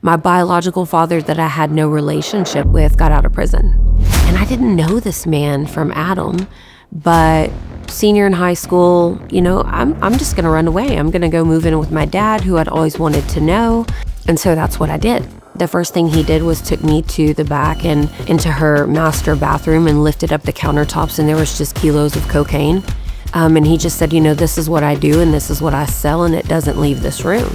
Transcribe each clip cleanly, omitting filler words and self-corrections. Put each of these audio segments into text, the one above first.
My biological father that I had no relationship with got out of prison. And I didn't know this man from Adam, but senior in high school, I'm just gonna run away. I'm gonna go move in with my dad, who I'd always wanted to know. And so that's what I did. The first thing he did was took me to the back and into her master bathroom and lifted up the countertops, and there was just kilos of cocaine. And he just said, this is what I do and this is what I sell, and it doesn't leave this room.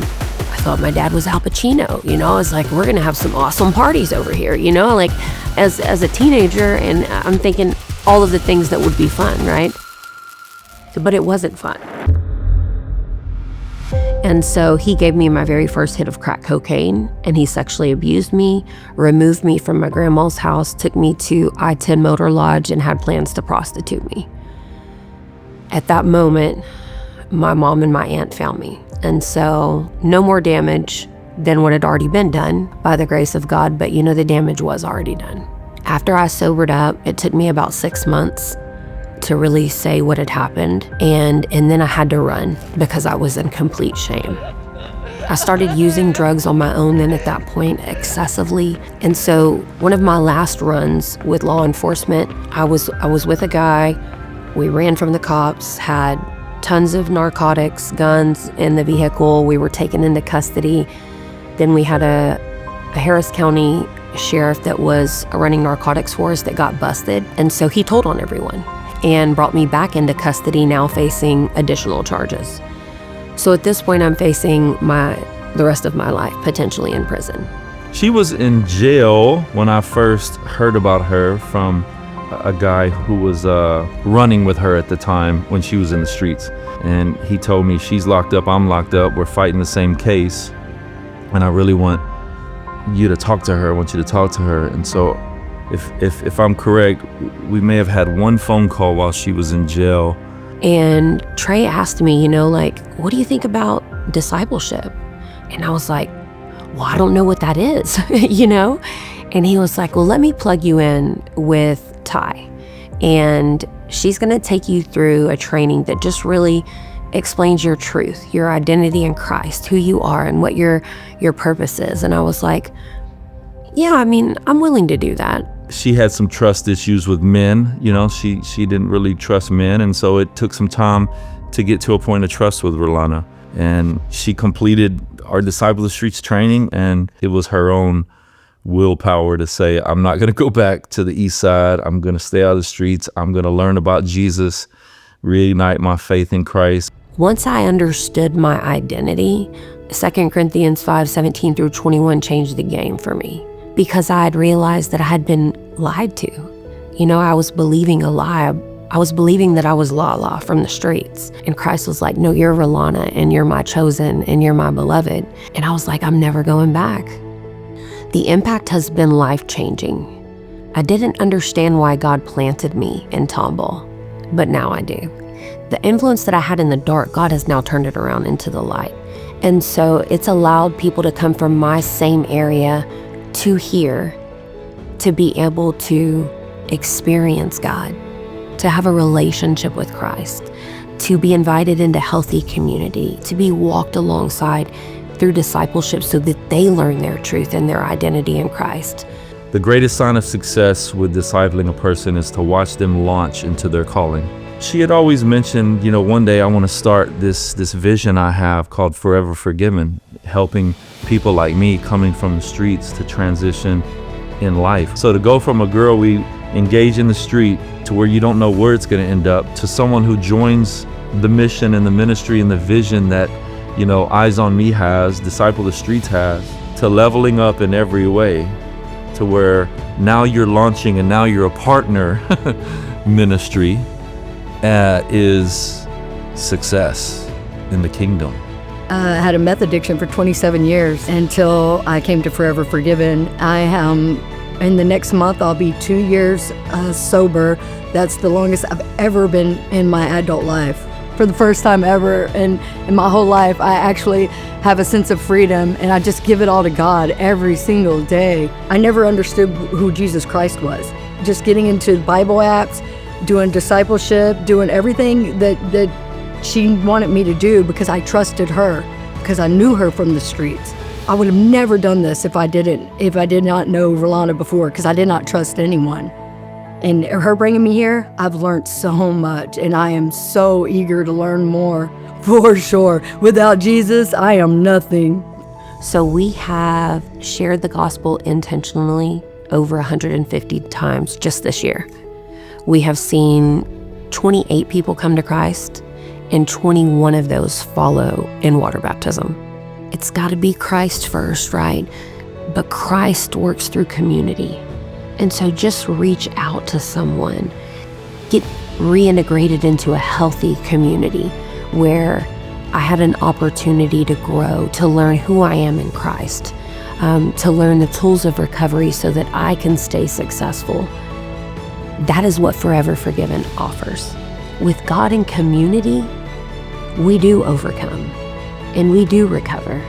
I thought my dad was Al Pacino, I was like, we're gonna have some awesome parties over here, like as a teenager, and I'm thinking all of the things that would be fun, right? But it wasn't fun. And so he gave me my very first hit of crack cocaine, and he sexually abused me, removed me from my grandma's house, took me to I-10 Motor Lodge, and had plans to prostitute me. At that moment, my mom and my aunt found me. And so no more damage than what had already been done by the grace of God, but the damage was already done. After I sobered up, it took me about 6 months to really say what had happened, and then I had to run because I was in complete shame. I started using drugs on my own then at that point excessively, and so one of my last runs with law enforcement, I was with a guy. We ran from the cops, had tons of narcotics, guns in the vehicle. We were taken into custody. Then we had a Harris County sheriff that was running narcotics for us that got busted, and so he told on everyone and brought me back into custody, now facing additional charges. So at this point, I'm facing the rest of my life potentially in prison. She was in jail when I first heard about her from a guy who was running with her at the time when she was in the streets. And he told me, she's locked up, I'm locked up, we're fighting the same case, and I really want you to talk to her, I want you to talk to her. And so if I'm correct, we may have had one phone call while she was in jail. And Trey asked me, what do you think about discipleship? And I was like, well, I don't know what that is, And he was like, well, let me plug you in with Ty. And she's gonna take you through a training that just really explains your truth, your identity in Christ, who you are and what your purpose is. And I was like, yeah, I'm willing to do that. She had some trust issues with men, she didn't really trust men. And so it took some time to get to a point of trust with Ralana. And she completed our Disciple of the Streets training, and it was her own willpower to say, I'm not gonna go back to the east side. I'm gonna stay out of the streets. I'm gonna learn about Jesus, reignite my faith in Christ. Once I understood my identity, 2 Corinthians 5:17 through 21 changed the game for me, because I had realized that I had been lied to. I was believing a lie. I was believing that I was Lala from the streets. And Christ was like, no, you're Ralana, and you're my chosen, and you're my beloved. And I was like, I'm never going back. The impact has been life-changing. I didn't understand why God planted me in Tomball, but now I do. The influence that I had in the dark, God has now turned it around into the light. And so it's allowed people to come from my same area to here, to be able to experience God, to have a relationship with Christ, to be invited into healthy community, to be walked alongside through discipleship so that they learn their truth and their identity in Christ. The greatest sign of success with discipling a person is to watch them launch into their calling. She had always mentioned, one day I want to start this vision I have called Forever Forgiven, helping people like me coming from the streets to transition in life. So to go from a girl we engage in the street to where you don't know where it's going to end up, to someone who joins the mission and the ministry and the vision that, Eyes on Me has, Disciple of the Streets has, to leveling up in every way, to where now you're launching and now you're a partner ministry is success in the kingdom. I had a meth addiction for 27 years until I came to Forever Forgiven. In the next month, I'll be 2 years sober. That's the longest I've ever been in my adult life. For the first time ever in my whole life, I actually have a sense of freedom, and I just give it all to God every single day. I never understood who Jesus Christ was. Just getting into Bible apps, doing discipleship, doing everything that she wanted me to do because I trusted her, because I knew her from the streets. I would have never done this if I did not know Ralana before, because I did not trust anyone. And her bringing me here, I've learned so much, and I am so eager to learn more, for sure. Without Jesus, I am nothing. So we have shared the gospel intentionally over 150 times just this year. We have seen 28 people come to Christ, and 21 of those follow in water baptism. It's got to be Christ first, right? But Christ works through community. And so just reach out to someone. Get reintegrated into a healthy community where I had an opportunity to grow, to learn who I am in Christ, to learn the tools of recovery so that I can stay successful. That is what Forever Forgiven offers. With God and community, we do overcome and we do recover.